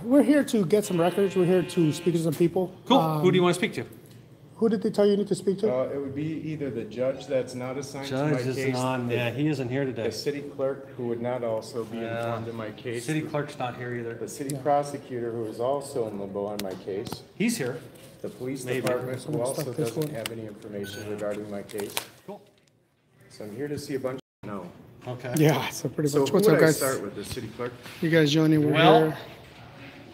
We're here to get some records. We're here to speak to some people. Cool. Who do you want to speak to? Who did they tell you need to speak to? It would be either the judge that's not assigned to my Judge case. isn't on. Yeah, he isn't here today. The city clerk, who would not also be informed of my case. City clerk's not here either. The city prosecutor, who is also in limbo on my case. He's here. The police Maybe. department, who also this doesn't one. have any information regarding my case. Cool. So I'm here to see a bunch of no. Okay. Yeah, so pretty So much. who What's would up, I guys? start with, the city clerk? You guys joining? We're Well, here.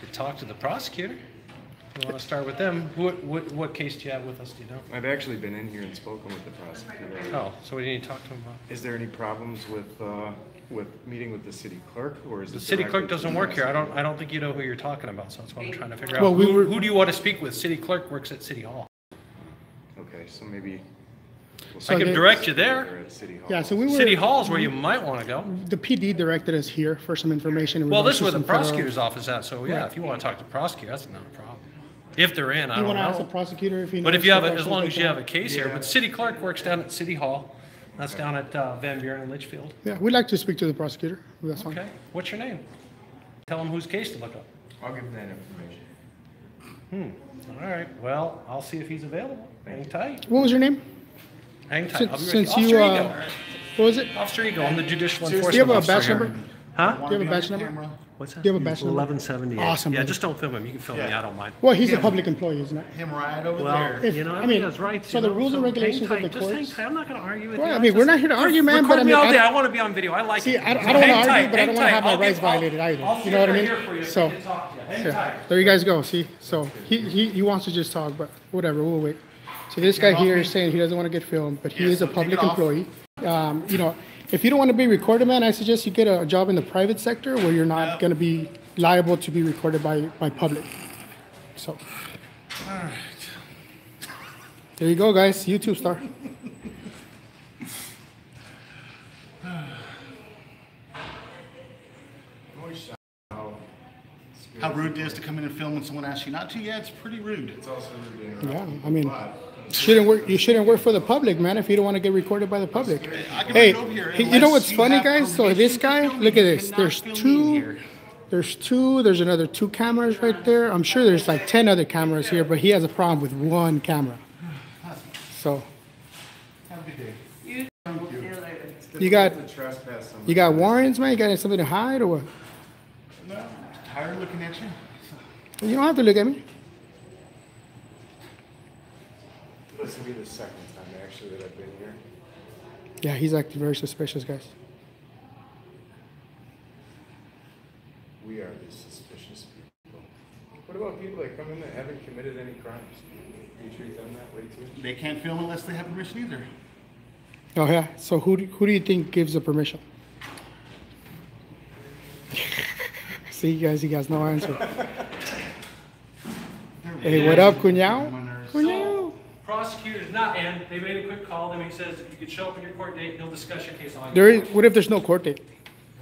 you talk to the prosecutor. You want to start with them? What case do you have with us? Do you know? I've actually been in here and spoken with the prosecutor. Oh, so we need to talk to him about. Is there any problems with meeting with the city clerk, or is The it city directly clerk to doesn't the work here. prosecutor? I don't think you know who you're talking about. So that's what I'm trying to figure out. Well, Who do you want to speak with? City clerk works at City Hall. Okay, so maybe. we'll I can see direct you there there. at City Hall. Yeah, so we were. City Hall is where you might want to go. The PD directed us here for some information. in Well, regards this is to where the some federal- prosecutor's office is at. So yeah, Right. if you want to talk to the prosecutor, that's not a problem. If they're in, I You don't want to ask the know. prosecutor if he knows? But if you have, the as questions long they as you can? have a case here, but city clerk works down at City Hall. That's down at Van Buren and Litchfield. Yeah, we'd like to speak to the prosecutor. If that's fine. Okay, what's your name? Tell them whose case to look up. I'll give them that information. All right, well, I'll see if he's available. Hang tight. What was your name? Hang tight. I'll be right Since Officer you, Ego. what was it? Officer Ego, I'm the judicial Do enforcement you have a officer badge here. number? Huh? Do you have a badge number? What's that? Do you have a badge number? 1178. Awesome, Yeah, brother. just don't film him. You can film me, I don't mind. Well, he's a public employee, isn't it? Him right over Well, there. If- you know, I mean, everybody has rights. so you the know, rules and regulations of hang the tight, just hang courts- tight. I'm not going to argue with Well, you. I mean, we're not here to argue, man, Record but I me mean, all I- day. I want to be on video. I like See, it. I don't Hang want to tight, argue, but I hang don't want to tight. have my I'll rights get- I'll- violated either. I'll You know what I sit mean? right here for you So, to talk to you. Hang yeah, tight. there you guys go. See, so he wants to just talk, but whatever, we'll wait. So this guy here is saying he doesn't want to get filmed, but he is a so take public it off. employee. You know, if you don't want to be recorded, man, I suggest you get a job in the private sector where you're not going to be liable to be recorded by public. So, there you go, guys. YouTube star. How rude it is to come in and film when someone asks you not to? Yeah, it's pretty rude. It's also rude to Yeah, interrupt. I mean, shouldn't work. You shouldn't work for the public, man. If you don't want to get recorded by the public. I can Hey, bring it over here you know what's unless you funny, have guys? So this permission to guy, film look me. at You this. cannot There's film me two. here. There's two. There's another 2 cameras right there. I'm sure there's like 10 other cameras here, but he has a problem with 1 camera. So Have a good day. you got The trespass on you got warrants, man. You got something to hide or what? No, tired of looking at you. You don't have to look at me. This will be the second time actually that I've been here. Yeah, he's acting very suspicious, guys. We are the suspicious people. What about people that come in that haven't committed any crimes? Do you treat them that way too? They can't film unless they have permission either. Oh yeah. So who do you think gives the permission? See, guys, he has no answer. Hey, what up, Cuñao? Cuñao. Prosecutor's not in. They made a quick call. Then he says if you could show up in your court date, he'll discuss your case on There is. What if there's no court date?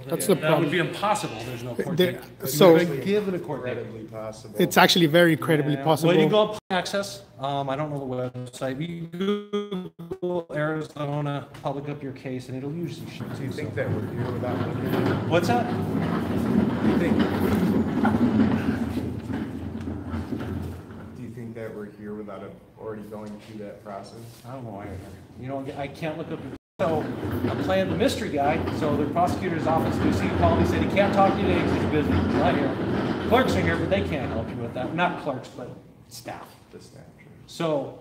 That's the That would be problem. impossible. There's no court The- date. so Given a court date. Incredibly possible. it's actually very credibly Well, possible. you can go up access. I don't know the website. You Google Arizona, public up your case, and it'll usually show Do you you. think that we're here without looking at it? What's that? Do you think? Do you think that we're here without already going through that process? I don't know why you're here. You know, I can't look up. So I'm playing the mystery guy. So the prosecutor's office, we see called. He said he can't talk to you today because he's busy. He's not here. Clerks are here, but they can't help you with that. Not clerks, but staff. The statute. So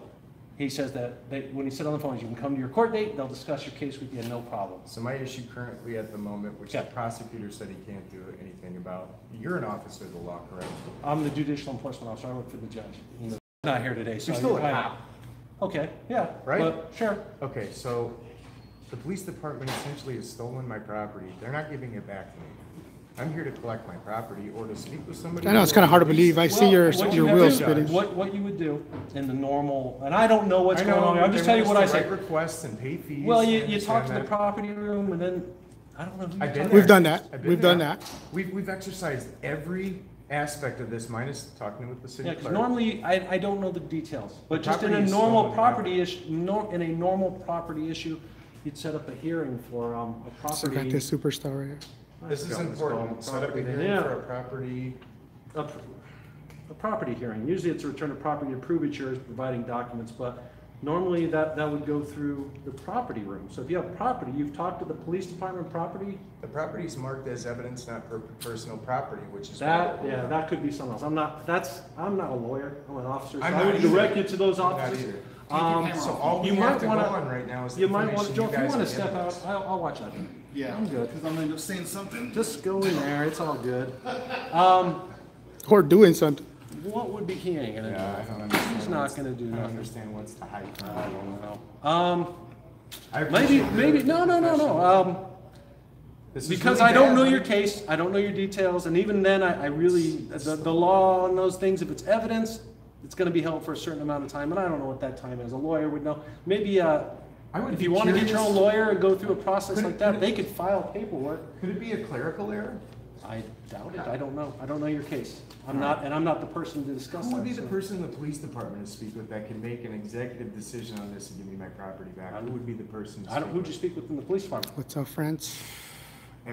he says that when he said on the phone, you can come to your court date. They'll discuss your case with you, no problem. So my issue currently at the moment, which Yeah. the prosecutor said he can't do anything about, you're an officer of the law, correct? I'm the judicial enforcement officer. I work for the judge. He's not here today, so You're still a fine. cop. Okay, yeah. Right? But, sure. Okay, so the police department essentially has stolen my property. They're not giving it back to me. I'm here to collect my property or to speak with somebody. I know it's kind of hard to believe. I see your What you have wheels to- spinning. What you would do in the normal, and I don't know what's I going on. know, I'm just telling you what I say. Write requests and pay fees. Well, I you talk understand to the that. property room, and then I don't know who I've you been talk there. We've done that. I've been We've done there. that. We've exercised every aspect of this minus talking with the city Yeah, because clerk. normally I don't know the details, but just in property a is normal stolen, property issue, in a normal property issue, you'd set up a hearing for a So got property. this superstar right here. This is important. Set up a hearing Yeah. for a property a property hearing. Usually it's a return of property to prove it's yours, providing documents, but normally that would go through the property room. So if you have property, you've talked to the police department property? The property is marked as evidence, not personal property, which is. That, yeah, that could be something else. I'm not a lawyer, I'm an officer, so I'm I not would either. direct you to those I'm not officers. either. So all we you have might to wanna- go on right now is the You might want to, information Joe, you if you guys want to have step given out, us. I'll watch that. Yeah, I'm good. because I'm gonna end up saying something. Just go in there, it's all good. Or doing something. What would be he ain't gonna Yeah, I do? don't understand. He's not gonna do I don't nothing. understand what's the hype. I don't know. I Maybe, appreciate your no. This is Because really I don't bad, know right? your case, I don't know your details, and even then, I really, the law on those things, if it's evidence, it's gonna be held for a certain amount of time, and I don't know what that time is. A lawyer would know. Maybe, would if be you wanna get your own curious- lawyer and go through a process Could it- like that, could it- they could file paperwork. Could it be a clerical error? I doubt it. I don't know. I don't know your case. I'm not the person to discuss Who would that. be the so. person in the police department to speak with that can make an executive decision on this and give me my property back? Who would be the person? To Who'd you speak with in the police department? What's up, friends?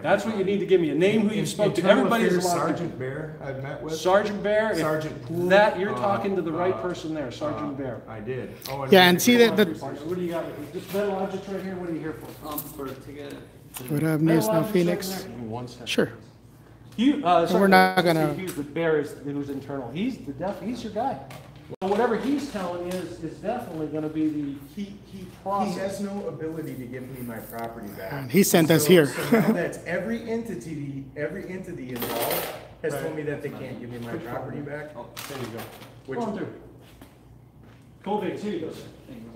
That's what you need to give me, a name who you spoke to. Internal Everybody Affairs is allowed to. Sergeant Bear I've met with. Sergeant Bear? If Sergeant Poole. That, you're talking to the right person there, Sergeant Bear. I did. Oh, Yeah, and see that, What do you got? Just metal objects right here, what are you here for? For to get what up, News Now Phoenix? Give me 1 second. Sure. We're not gonna- The Bear is, who's internal, he's your guy. So whatever he's telling you is definitely gonna be the key He process. has no ability to give me my property back. And he sent us here. So now that's every entity involved has told me that they can't give me my property back. Oh, there you go. Which- Go on through. Colvin, here you go, sir.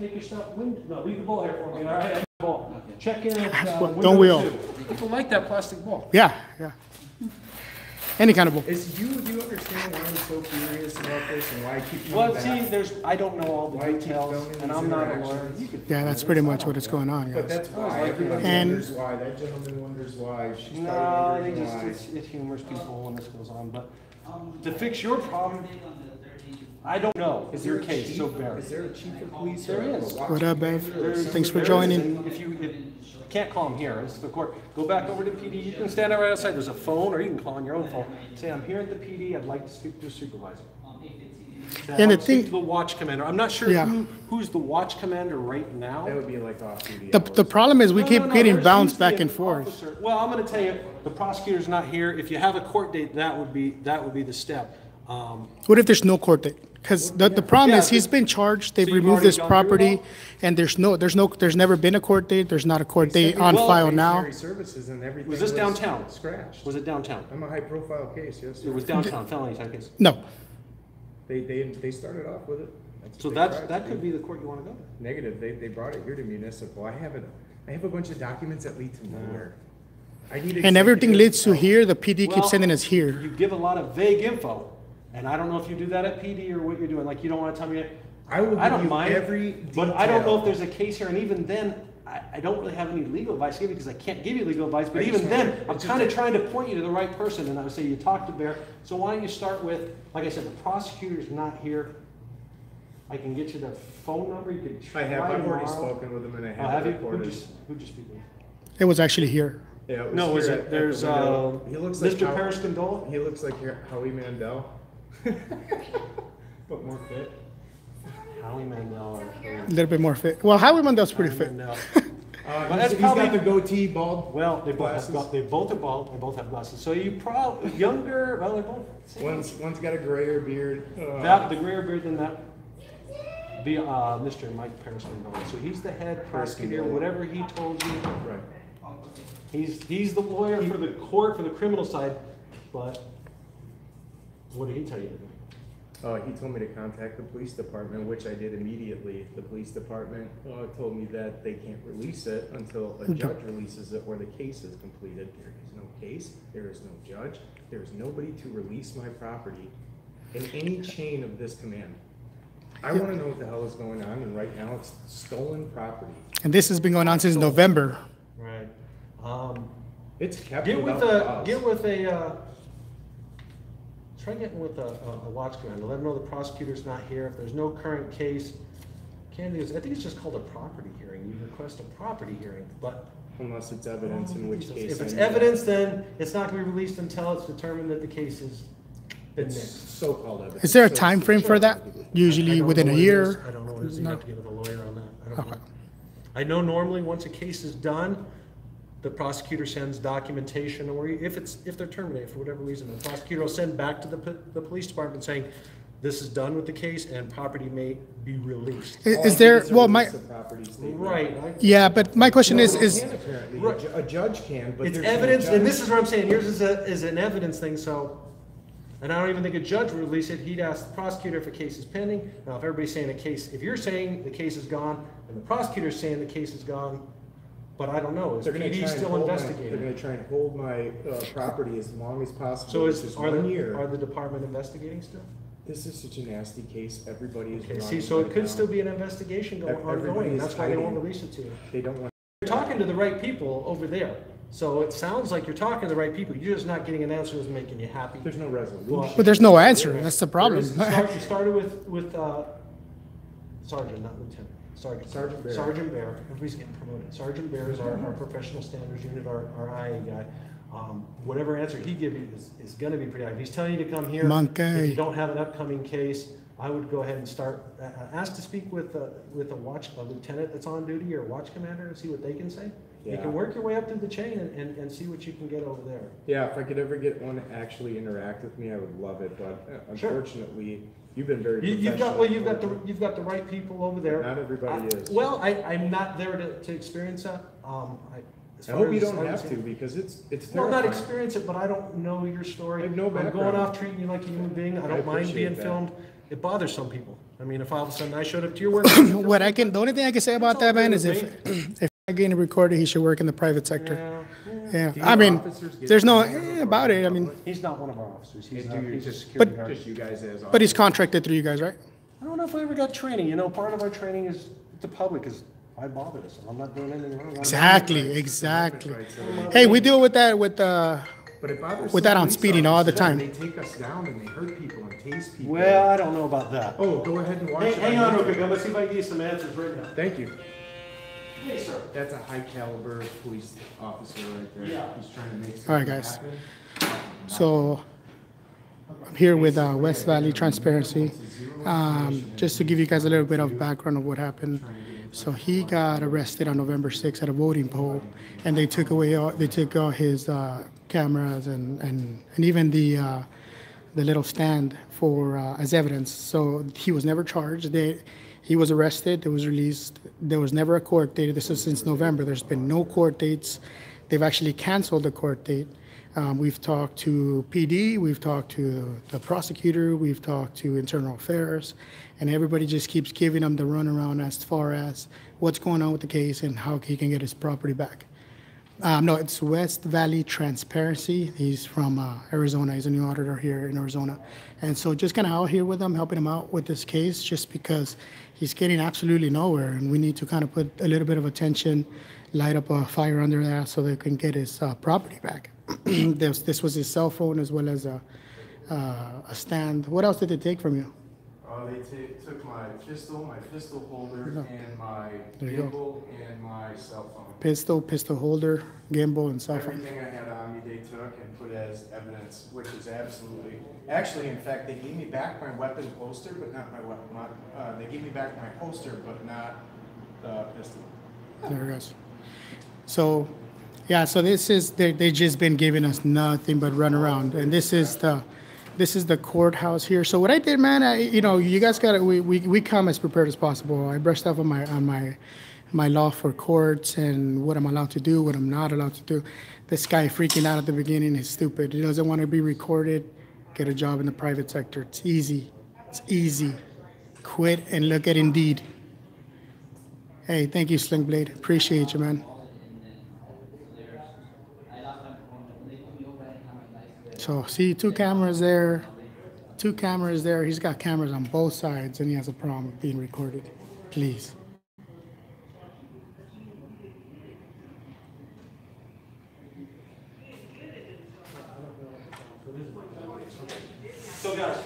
Take your stuff, no, leave the ball here for me, all right? Ball. Check in at, Don't window we all? 2. People like that plastic ball. Yeah, yeah. Any kind of bull. Do you understand why I'm so furious about this and why I keep coming Well, back? see, I don't know all the Why keep details, filming and these I'm not a lawyer. interactions? You could- Yeah, that's pretty much what is going on, But guys. that's why, everybody And- wonders why, that gentleman wonders why, she's No, probably they wondering just, why. it humors people when this goes on, but to fix your problem, I don't know, is your there a case, chief? so bear. Is there a chief of police? There or a is. watch What up, babe? commander or Thanks for There is, joining. and if you can't call him here, it's the court, go back over to PD, you can stand right outside, there's a phone, or you can call on your own phone, say, I'm here at the PD, I'd like to speak to a supervisor. And the I'd like to speak thing- to the watch commander, I'm not sure Yeah. who's the watch commander right now. That would be like off-duty The hours. problem is we No, keep no, no, getting there's bounced usually back and an forth. officer. Well, I'm gonna tell you, the prosecutor's not here. If you have a court date, that would be the step. What if there's no court date? Because the problem Yeah, is he's been charged, they've so you've removed already this gone through it property, all? and there's never been a court date, there's not a court date on Well, file now. Stationary services and everything Was this downtown? Scratched. Was it downtown? I'm a high-profile case, yes. It was downtown, felony type case. No, They started off with it. So what they tried that to could do. be the court you wanna go to. Negative, they brought it here to municipal. I have a bunch of documents that lead to nowhere. I need and everything executive leads to help. here, the PD Well, keeps sending us here. You give a lot of vague info, and I don't know if you do that at PD or what you're doing, like you don't wanna tell me. I will I give don't you mind, every but I don't know if detail. there's a case here, and even then, I don't really have any legal advice to give you because I can't give you legal advice, but I just even then, wanna- I'm it's kind of just- trying to point you to the right person, and I would say you talk to Bear, so why don't you start with, like I said, the prosecutor's not here. I can get you the phone number, you could try I've already tomorrow. spoken with him and I Oh, have have it you? recorded. Who'd you speak with? It was actually here. Yeah, it was No, was here it, at the there's, window. He looks like Mr. Howie- Paris Gondola? He looks like Howie Mandel. But more fit. Howie Mandel. A little bit more fit. Well, Howie Mandel's pretty fit. Mandel. But that's he's got probably- the goatee, bald. Well, they both Glasses. have, they both are bald, they both have glasses, so you probably, younger, well, they're both. same. One's got a grayer beard. That, the grayer beard than that, be, Mr. Mike Paris Gondola, so he's the head prosecutor, Gondola. whatever he told you, Right. he's the lawyer for the court, for the criminal side, but what did he tell you to do? He told me to contact the police department, which I did immediately. The police department told me that they can't release it until a judge releases it or the case is completed. There is no case, there is no judge, there is nobody to release my property in any chain of this command. I want to know what the hell is going on, and right now it's stolen property. And this has been going on since November. Right. It's kept Get without with cause. try getting with a watch commander, let them know the prosecutor's not here, if there's no current case, I think it's just called a property hearing, you request a property hearing, but Unless it's evidence, in which case. if it's I need that. evidence, then it's not gonna be released until it's determined that the case is It's so-called evidence. Is there a So time it's- frame for that? Usually within a year? I don't know what it is. You have to get with a lawyer on that. I don't Okay. know. I know normally once a case is done, the prosecutor sends documentation, or if they're terminated for whatever reason, the prosecutor will send back to the police department saying, this is done with the case and property may be released. Is there, It's a well, release my, of property statement. Right. yeah, but my question No, is, they is, can apparently. Right. A judge can, but It's there's no evidence, and judge. this is what I'm saying, yours is an evidence thing, so, and I don't even think a judge would release it, he'd ask the prosecutor if a case is pending. Now, if everybody's saying if you're saying the case is gone, and the prosecutor's saying the case is gone, but I don't know, is They're gonna PD try and still hold investigating? They're gonna try and hold my property as long as possible. So which is are 1 year. the department investigating still? This is such a nasty case. Everybody is Okay, running see, so it right could now. still be an investigation Everybody ongoing, is that's why they won't hiding. release it to you. They don't want. You're talking to the right people over there, so it sounds like you're talking to the right people, you're just not getting an answer that's making you happy. There's no resolution. but there's no answer. That's the problem. It started with Sergeant, not Lieutenant. Sergeant Bear. Sergeant Bear, everybody's getting promoted. Sergeant Bear is our professional standards unit, our IA guy. Whatever answer he gives you is gonna be pretty high. If he's telling you to come here, Monkey. if you don't have an upcoming case, I would go ahead and start, ask to speak with a lieutenant that's on duty or a watch commander and see what they can say. You Yeah. can work your way up through the chain and see what you can get over there. Yeah, if I could ever get one to actually interact with me, I would love it, but Sure. unfortunately, you've been very You've professional. you've got the right people over there. Not everybody is. Well, I'm not there to experience that. As I far hope you as don't have to, understand- because it's No, not terrifying. experience it, but I don't know your story. I have no I'm going background. off treating you like a human being. I I don't mind appreciate being that. filmed. It bothers some people. I mean, if all of a sudden I showed up to your work. The only thing I can say about that, man, is if I getting recorded, he should work in the private sector. Yeah, Do I your mean, officers get there's no training about it. I mean, He's not one of our officers. He's Do you he's a just- security But- guard. Just you guys as. but he's officers. contracted through you guys, right? I don't know if we ever got training. You know, part of our training is the public is, why bother us? I'm not doing anything wrong. Exactly. Hey, we deal with that with But it bothers with that some on police speeding all the officers. time. They take us down and they hurt people and tase people. Well, I don't know about that. Oh, go ahead and watch Hey, it. hang on real quick. I'm gonna see if I can get you some answers right now. Thank you. Hey, sir. That's a high caliber police officer right there. Yeah. He's trying to make All right, something guys. happen. So I'm here with West Valley Transparency. Just to give you guys a little bit of background of what happened. So he got arrested on November 6th at a voting poll, and they took all his cameras and even the little stand for as evidence. So he was never charged. He was arrested. It was released. There was never a court date. This is since November. There's been no court dates. They've actually canceled the court date. We've talked to PD, we've talked to the prosecutor, we've talked to Internal Affairs, and everybody just keeps giving him the runaround as far as what's going on with the case and how he can get his property back. No, it's West Valley Transparency. He's from Arizona. He's a new auditor here in Arizona. And so just kind of out here with him, helping him out with this case, just because he's getting absolutely nowhere. And we need to kind of put a little bit of attention, light up a fire under that so they can get his property back. This was his cell phone as well as a stand. What else did they take from you? They took my pistol holder, and my There you go. gimbal, and my cell phone. Pistol holder, gimbal, and cell phone. Everything I had on me, they took and put as evidence, which is absolutely, actually, in fact, they gave me back my weapon holster, but not my weapon, they gave me back my holster, but not the pistol. There it goes. So, yeah, so this is, they just been giving us nothing but run around. And this is the courthouse here. So what I did, man, you guys got to, we come as prepared as possible. I brushed up on my law for courts and what I'm allowed to do, what I'm not allowed to do. This guy freaking out at the beginning is stupid. He doesn't want to be recorded. Get a job in the private sector. It's easy. It's easy. Quit and look at Indeed. Hey, thank you, Sling Blade. Appreciate you, man. So see, two cameras there. He's got cameras on both sides, and he has a problem with being recorded. Please. So guys,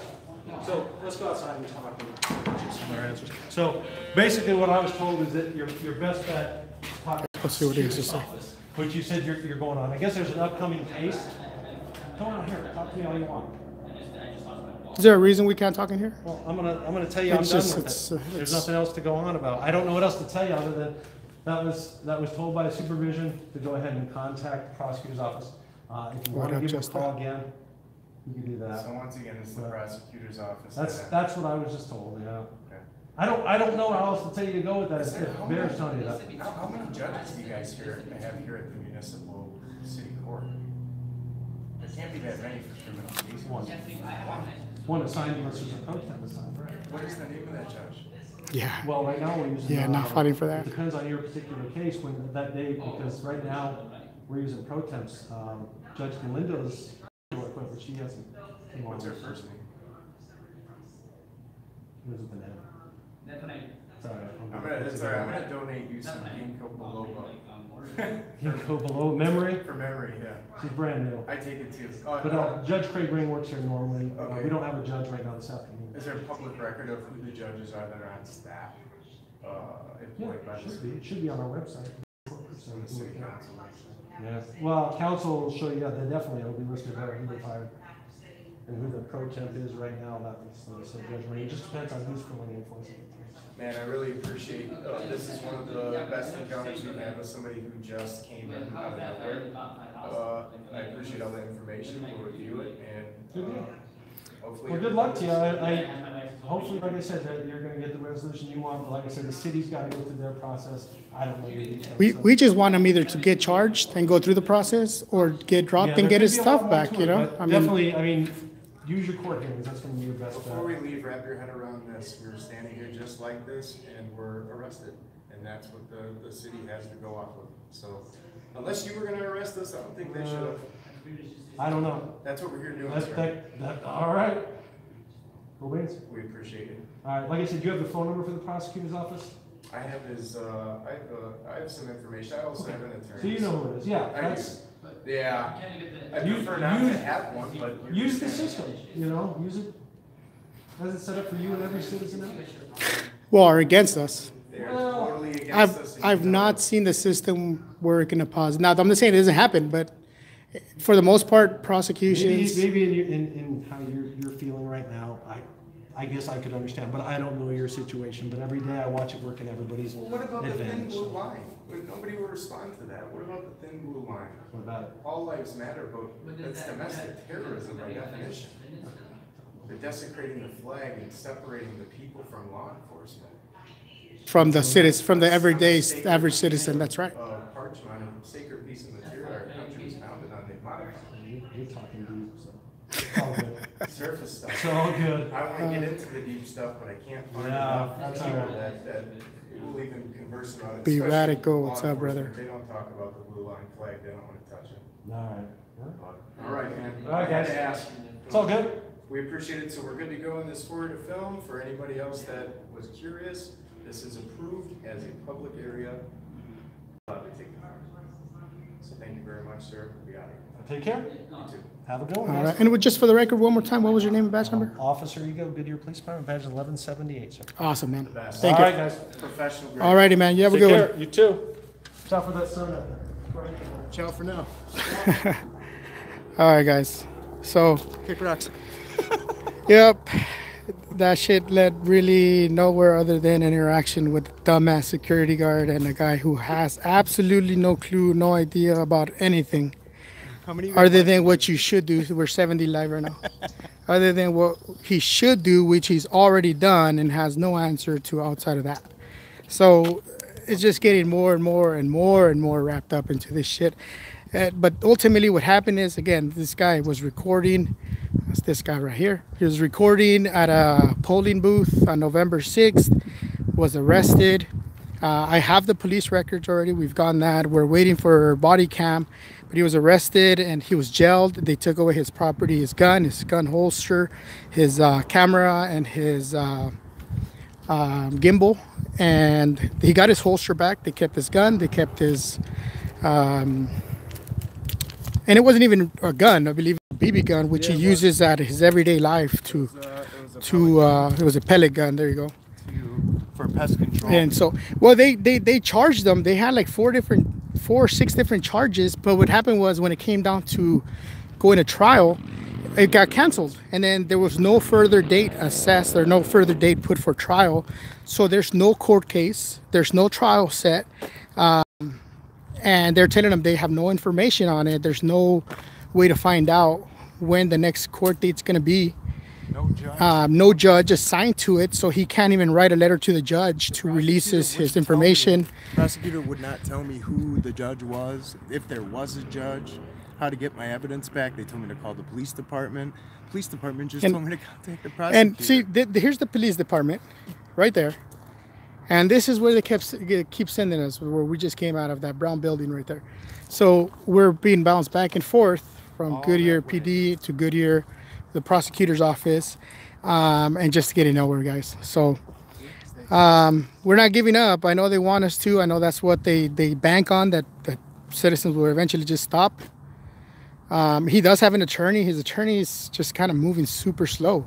let's go outside and talk and get some more answers. So basically what I was told is that your best bet is talk to Let's see what he has to say. office, which you said you're going on. I guess there's an upcoming case. Come on here, talk to me all you want. Is there a reason we can't talk in here? Well, I'm gonna tell you I'm It's done just- with it's- it. There's it's- nothing else to go on about. I don't know what else to tell you other than that was told by supervision to go ahead and contact the prosecutor's office. If you What want to up, give them a Justin? call again, you can do that. So once again, it's the prosecutor's office. That's what I was just told, yeah. Okay. I don't know how else to tell you to go with that, if Bear's telling you that. How many judges do you guys have here at the municipal city court? There can't be that many for criminal cases. One assigned versus a pro temp assigned, right? What is the name of that judge? Yeah. Well, right now, we're using. Yeah, not fighting for that. It depends on your particular case, when that day, because right now, we're using pro temps. Judge Galindo's work with, but she hasn't came on. What's her first name? Elizabeth Ann. Sorry. It's all right, I'm gonna donate you some ginkgo biloba. Ginkgo below memory, For memory, yeah. she's brand new. I take it too. But Judge Craig Ring works here normally. Okay. We don't have a judge right now this afternoon. Is there a public record of who the judges are that are on staff? Yeah, Employed by it the should be. It should be on our website. city council? Yeah, well, council will show you, yeah, they definitely, it'll be listed there, who they hired. And who the pro temp is right now, that's the Judge Ring. It just depends on who's filling in for us. Man, I really appreciate, this is one of the best encounters we've had with somebody who just came in out of nowhere. I appreciate all the information, we'll review it, Good and deal. hopefully. Well, good luck to you. Hopefully, like I said, that you're gonna get the resolution you want, but like I said, the city's gotta go through their process. I don't know your details. We just want him either to get charged and go through the process or get dropped Yeah, and there get could his be a stuff lot more back, to you it, know? but I mean, definitely, use your court hearings, that's gonna be your best Before we bet. leave, wrap your head around this, we're standing here just like this, and we're arrested, and that's what the city has to go off of. So, unless you were gonna arrest us, I don't think they should have. I don't know. That's what we're here doing, That's, sir. all right. Go wins. We appreciate it. All right, like I said, you have the phone number for the prosecutor's office? I have his, I have some information, I also have an attorney. So you know who it is, yeah. I That's, do. Yeah, I You- prefer not use- to have one, but. use the system, you know, use it. Has it set up for you and every citizen else? well, or against us. They're totally against us. I've not seen the system work in a positive. Now, I'm not saying it doesn't happen, but for the most part, prosecutions. Maybe in how you're feeling right now, I guess I could understand, but I don't know your situation, but every day I watch it work in everybody's Well, what about the thin advantage. blue line? Nobody will respond to that. What about the thin blue line? What about it? All lives matter, but that's domestic terrorism by definition. They're desecrating the flag and separating the people from law enforcement. From the citizen, from the everyday average citizen, that's right. Parchment, a sacred piece of material our country was founded on, they modified. You're talking deep, so. It's all good. Surface stuff. It's all good. I wanna get into the deep stuff, but I can't find Yeah, enough that's people all right. that will even converse about it. Be especially radical. law What's up, brother? enforcement. They don't talk about the blue line flag, they don't wanna touch it. All right. All right, man. All right, I had guys. to ask. It's all good. We appreciate it, so we're good to go in this forward to film. For anybody else that was curious, this is approved as a public area. Allowed to take it. So thank you very much, sir. We'll be out of here. Take care. You too. Have a good one. All guys. right. And just for the record, one more time, what was your name and badge number? Officer Ego, Goodyear Police Department, badge 1178, sir. Awesome, man. best. Thank All you. right, guys. Professional. grade. All righty, man. You have a Take good one. care. You too. Stop for that sun up there. Ciao for now. All right, guys. So, Kick rocks. yep, that shit led really nowhere other than an interaction with a dumbass security guard and a guy who has absolutely no clue, no idea about anything. Other than what you should do. We're 70 live right now. Other than what he should do, which he's already done and has no answer to outside of that. So it's just getting more and more and more and more wrapped up into this shit. But ultimately what happened is, again, this guy was recording. That's this guy right here. He was recording at a polling booth on November 6th, was arrested. I have the police records already. We've gotten that. We're waiting for body cam. But he was arrested and he was jailed. They took away his property, his gun holster, his camera, and his gimbal. And he got his holster back. They kept his gun. They kept his... and it wasn't even a gun, I believe, a BB gun, which he uses at his everyday life to... it was a pellet gun. There you go. For pest control. And so, well, they charged them. They had like 4 or 6 different charges. But what happened was when it came down to going to trial, it got canceled, and then there was no further date assessed or no further date put for trial. So there's no court case, there's no trial set, and they're telling them they have no information on it. There's no way to find out when the next court date's going to be. No judge assigned to it, so he can't even write a letter to the judge to release his information. Prosecutor would not tell me who the judge was, if there was a judge, how to get my evidence back. They told me to call the police department. Police department just told me to contact the prosecutor. And see, here's the police department right there. And this is where they keep sending us, where we just came out of that brown building right there. So we're being bounced back and forth from Goodyear PD to Goodyear, the prosecutor's office, and just getting nowhere, guys. So we're not giving up. I know they want us to. I know that's what they bank on, that citizens will eventually just stop. He does have an attorney. His attorney is just kind of moving super slow,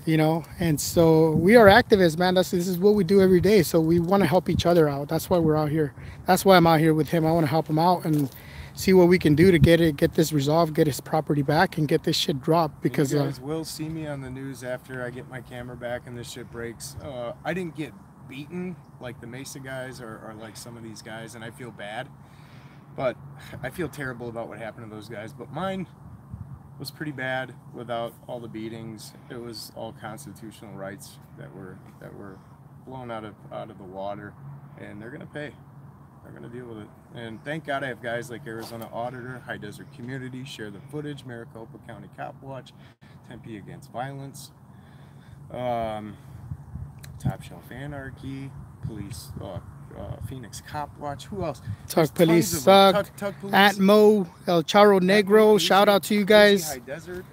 you know. And so we are activists, man. This is what we do every day. So we want to help each other out. That's why we're out here. That's why I'm out here with him. I want to help him out and see what we can do to get this resolved, get his property back, and get this shit dropped. Because you guys will see me on the news after I get my camera back and this shit breaks. I didn't get beaten like the Mesa guys or like some of these guys, and I feel bad. But I feel terrible about what happened to those guys. But mine was pretty bad without all the beatings. It was all constitutional rights that were blown out of the water, and they're gonna pay. They're gonna deal with it. And thank God I have guys like Arizona Auditor, High Desert Community, Share the Footage, Maricopa County Cop Watch, Tempe Against Violence, Top Shelf Anarchy, Police, Phoenix Cop Watch. Who else? Talk Police Suck, Atmo, El Charro Negro. Shout out to you guys. High Desert.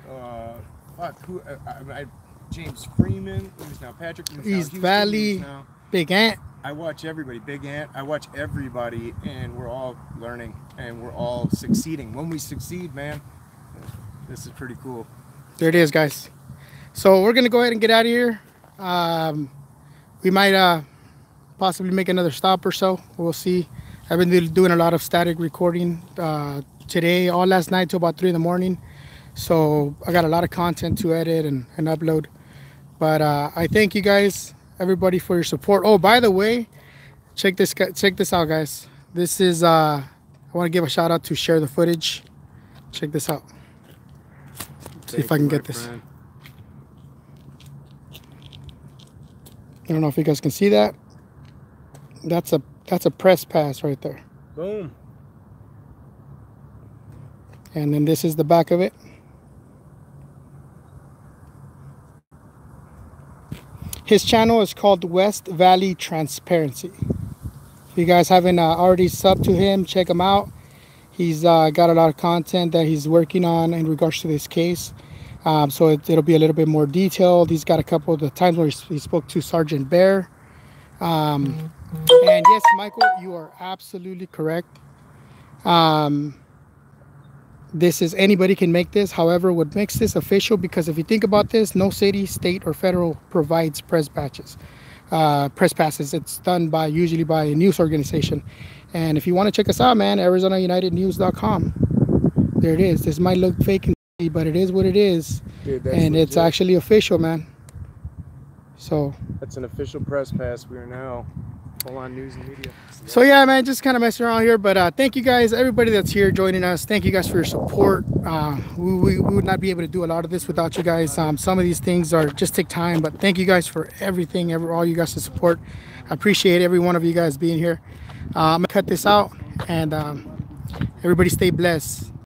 James Freeman, who's now Patrick. East Valley, Big Ant. I watch everybody, Big Ant. I watch everybody, and we're all learning, and we're all succeeding. When we succeed, man, this is pretty cool. There it is, guys. So we're gonna go ahead and get out of here. We might possibly make another stop or so. We'll see. I've been doing a lot of static recording today, all last night till about 3 in the morning. So I got a lot of content to edit and upload. But I thank you guys, everybody, for your support. Oh, by the way, check this out, guys. This is I want to give a shout out to Share the Footage. Check this out. See if I can get this. I don't know if you guys can see that. That's a press pass right there. Boom. And then this is the back of it. His channel is called West Valley Transparency. If you guys haven't already subbed to him, check him out. He's got a lot of content that he's working on in regards to this case. So it'll be a little bit more detailed. He's got a couple of the times where he spoke to Sergeant Bear. And yes, Michael, you are absolutely correct. This is, anybody can make this. However, what makes this official, because if you think about this, no city, state, or federal provides press passes. It's done usually by a news organization. And if you want to check us out, man, ArizonaUnitedNews.com. There it is. This might look fake, but it is what it is. Dude, and legit. It's actually official, man. So that's an official press pass. We are now full on news and media. So yeah, man, just kind of messing around here, but thank you guys, everybody that's here joining us. Thank you guys for your support. We would not be able to do a lot of this without you guys. Some of these things just take time, but thank you guys for everything, all you guys' support. I appreciate every one of you guys being here. I'm gonna cut this out, and everybody stay blessed.